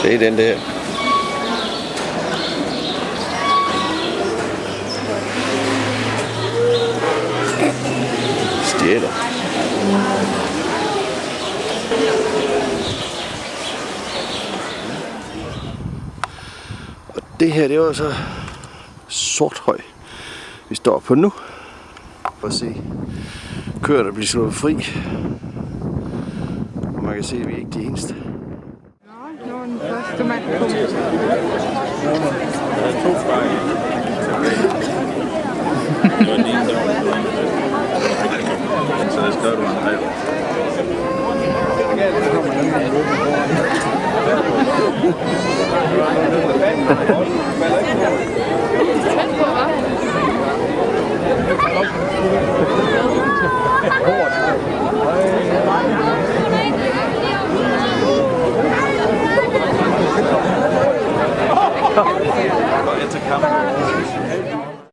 Det er den der. Stjæler. Og det her, det var så Sorthøj, vi står på nu. Og se køer, der bliver slået fri. Og man kan se, at vi er ikke de eneste. Nå, den første mand kom. Så det skrev du en regel. It's a camera.